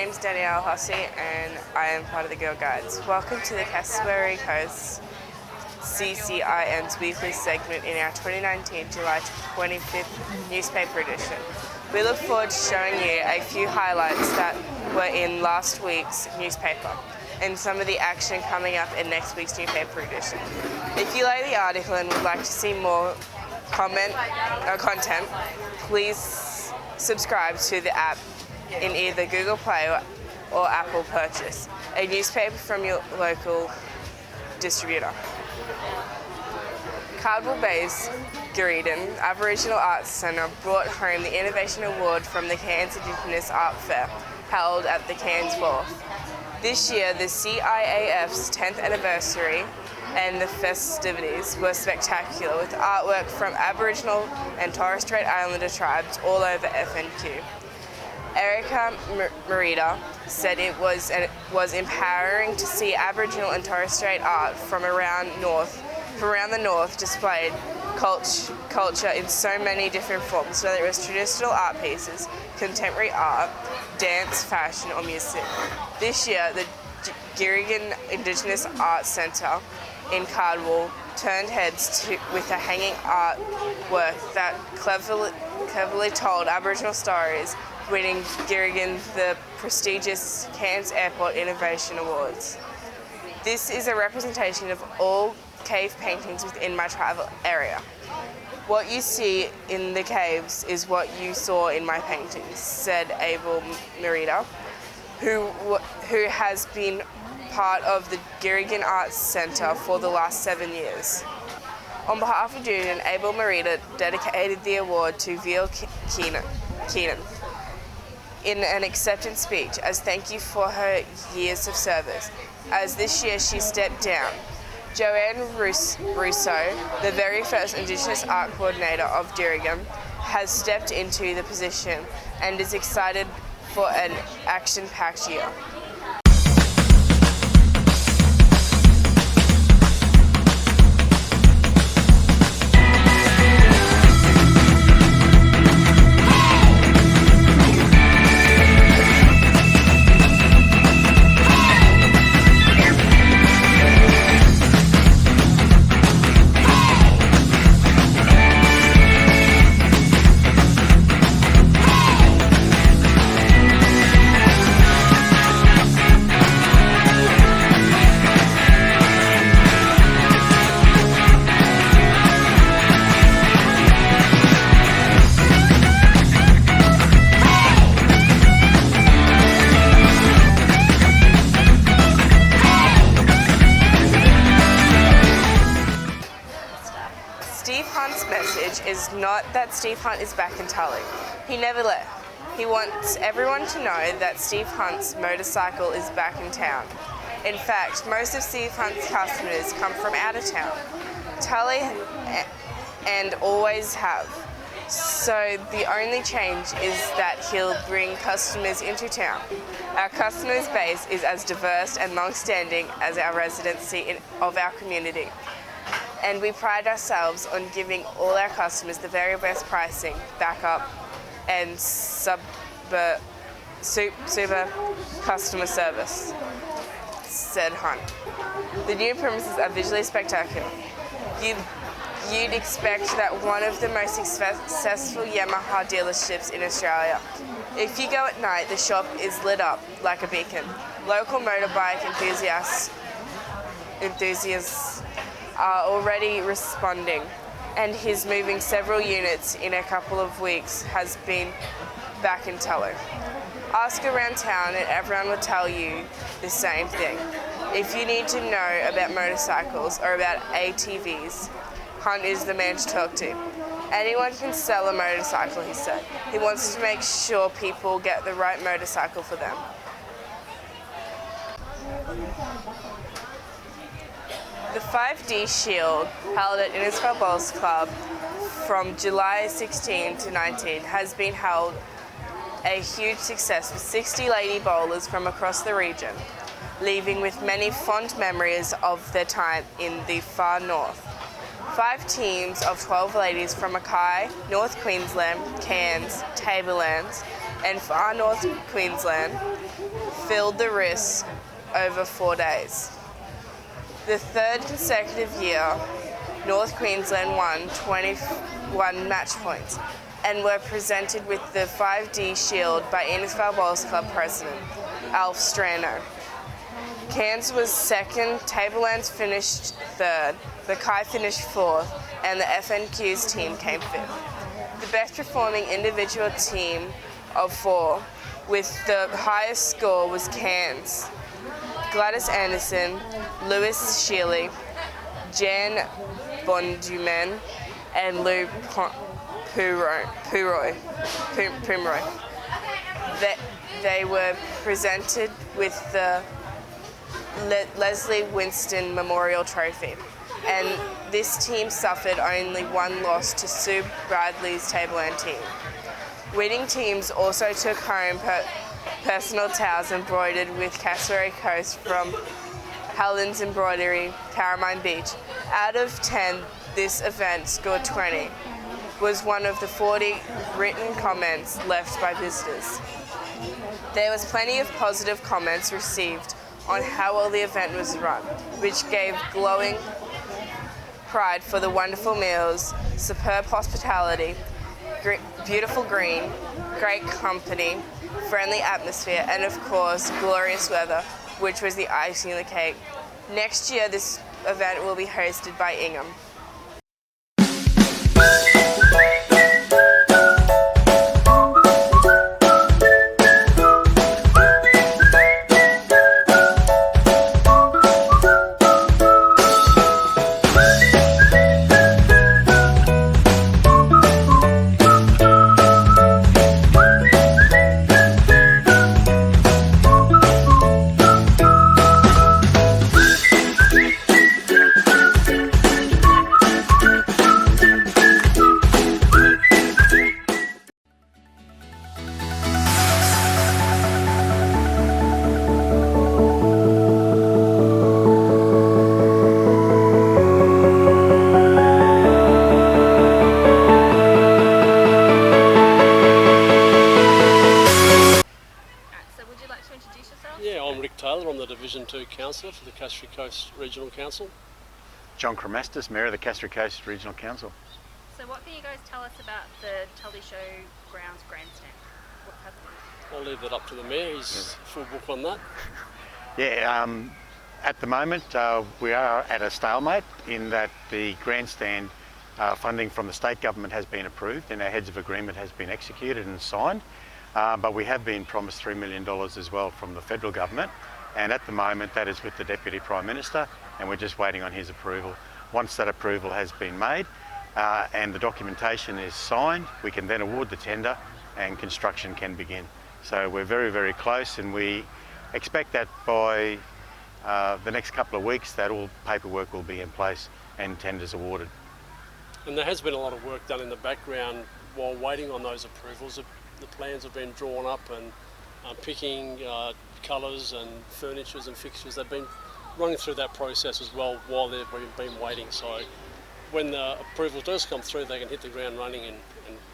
name's Danielle Hussey and I am part of the Girl Guides. Welcome to the Cassowary Coast CCIN's weekly segment in our 2019 July 25th newspaper edition. We look forward to showing you a few highlights that were in last week's newspaper and some of the action coming up in next week's newspaper edition. If you like the article and would like to see more content, please subscribe to the app in either Google Play or Apple Purchase, a newspaper from your local distributor. Cardwell Bay's Guridan Aboriginal Arts Centre brought home the Innovation Award from the Cairns Indigenous Art Fair, held at the Cairns Wharf. This year, the CIAF's 10th anniversary and the festivities were spectacular, with artwork from Aboriginal and Torres Strait Islander tribes all over FNQ. Erica Merida said it was empowering to see Aboriginal and Torres Strait art from around the north displayed culture in so many different forms, whether it was traditional art pieces, contemporary art, dance, fashion or music. This year, the Gurigan Indigenous Arts Centre in Cardwell turned heads with a hanging artwork that cleverly told Aboriginal stories, winning Gurigan the prestigious Cairns Airport Innovation Awards. This is a representation of all cave paintings within my tribal area. What you see in the caves is what you saw in my paintings, said Abel Merida, who has been part of the Gurigan Arts Centre for the last 7 years. On behalf of Union, Abel Merida dedicated the award to Veal Keenan in an acceptance speech as thank you for her years of service. As this year she stepped down, Joanne Russo, the very first Indigenous Art Coordinator of Gurigan, has stepped into the position and is excited for an action-packed year. Steve Hunt's message is not that Steve Hunt is back in Tully. He never left. He wants everyone to know that Steve Hunt's motorcycle is back in town. In fact, most of Steve Hunt's customers come from out of town, Tully, and always have. So the only change is that he'll bring customers into town. Our customers base is as diverse and long-standing as our residency of our community. And we pride ourselves on giving all our customers the very best pricing, backup, and super customer service, said Hunt. The new premises are visually spectacular. You'd expect that one of the most successful Yamaha dealerships in Australia. If you go at night, the shop is lit up like a beacon. Local motorbike enthusiasts are already responding, and his moving several units in a couple of weeks has been back in Tully. Ask around town and everyone will tell you the same thing. If you need to know about motorcycles or about ATVs, Hunt is the man to talk to. Anyone can sell a motorcycle, he said. He wants to make sure people get the right motorcycle for them. The 5D Shield, held at Innisfail Bowls Club from July 16 to 19, has been held a huge success with 60 lady bowlers from across the region, leaving with many fond memories of their time in the far north. 5 teams of 12 ladies from Mackay, North Queensland, Cairns, Tablelands, and Far North Queensland filled the race over 4 days. The third consecutive year, North Queensland won 21 match points and were presented with the 5D Shield by Innisfail Bowls Club President Alf Strano. Cairns was second, Tablelands finished third, Mackay finished fourth, and the FNQ's team came fifth. The best performing individual team of 4 with the highest score was Cairns. Gladys Anderson, Lewis Shealy, Jan Bonduman, and Lou Pomeroy. They were presented with the Leslie Winston Memorial Trophy, and this team suffered only 1 loss to Sue Bradley's Tableland team. Winning teams also took home personal towels embroidered with Cassowary Coast from Helen's Embroidery, Caramine Beach. Out of 10, this event scored 20, was one of the 40 written comments left by visitors. There was plenty of positive comments received on how well the event was run, which gave glowing pride for the wonderful meals, superb hospitality, beautiful green, great company, friendly atmosphere, and of course, glorious weather, which was the icing on the cake. Next year, this event will be hosted by Ingham. Yeah, I'm Rick Taylor. I'm the Division 2 Councillor for the Cassowary Coast Regional Council. John Cremastis, Mayor of the Cassowary Coast Regional Council. So what can you guys tell us about the Tully Show Grounds Grandstand? What's happening? I'll leave that up to the Mayor. He's full book on that. Yeah, at the moment we are at a stalemate in that the grandstand funding from the state government has been approved and our heads of agreement has been executed and signed. But we have been promised $3 million as well from the federal government, and at the moment that is with the Deputy Prime Minister, and we're just waiting on his approval. Once that approval has been made and the documentation is signed, we can then award the tender and construction can begin. So we're very, very close, and we expect that by the next couple of weeks that all paperwork will be in place and tenders awarded. And there has been a lot of work done in the background while waiting on those approvals. The plans have been drawn up and picking colours and furnitures and fixtures. They've been running through that process as well while they've been waiting. So when the approval does come through, they can hit the ground running and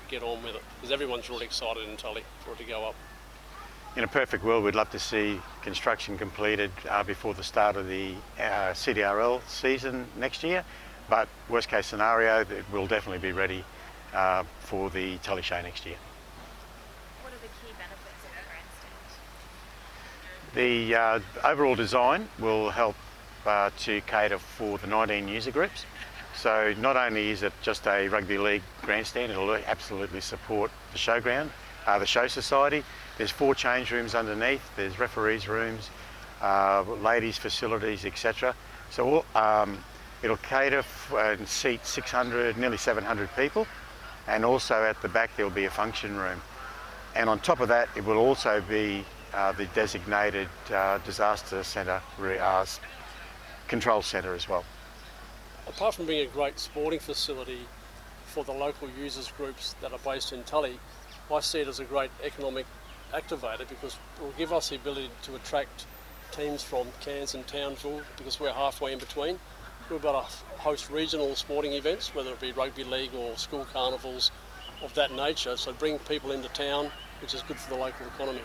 get on with it, because everyone's really excited in Tully for it to go up. In a perfect world, we'd love to see construction completed before the start of the CDRL season next year, but worst case scenario, it will definitely be ready for the Tully Show next year. What are the key benefits of the grandstand? The overall design will help to cater for the 19 user groups. So not only is it just a rugby league grandstand, it'll absolutely support the showground, the show society. There's 4 change rooms underneath, there's referees rooms, ladies facilities, etc. So it'll cater and seat 600, nearly 700 people, and also at the back there'll be a function room. And on top of that, it will also be the designated disaster centre control centre as well. Apart from being a great sporting facility for the local users groups that are based in Tully, I see it as a great economic activator, because it will give us the ability to attract teams from Cairns and Townsville, because we're halfway in between, we're about to host regional sporting events, whether it be rugby league or school carnivals of that nature, so bring people into town, which is good for the local economy.